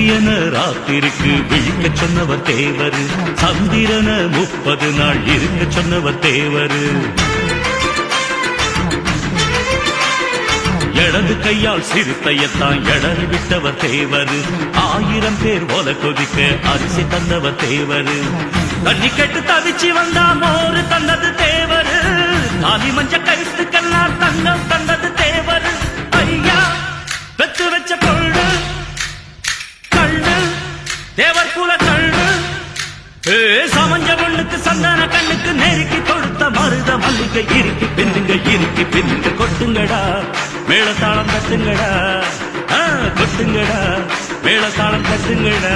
சூரியன ராத்திருக்கு விழிக்க சொன்னவர் தேவரு, சந்திரன 30 நாள் இருக்க சொன்னவர் தேவரு. இடது கையால் சிறுத்தையத்தான் எடறி விட்டவர் தேவரு, 1000 பேர் ஓல கொதிக்க அரிசி தந்தவர் தேவரு. தண்ணி கெட்டு தவிச்சு வந்தா மோரு தந்தது தேவரு, தாலி மஞ்ச கழுத்துக்கெல்லாம் தங்கம் தந்தது தேவரு. ஐயா வெச்சு வச்ச பொண்ணு கண்ணு தேவர் குல கண்ணு, சமஞ்ச பொண்ணுக்கு சந்தான கண்ணுக்கு நெருக்கி கொடுத்த மருத மல்லிகை இறுக்கி பின்னுங்க இறுக்கி பின்னுங்க. கொட்டுங்கடா மேளதாளம் தட்டுங்கடா, கொட்டுங்கடா மேளதாளம் தட்டுங்கடா.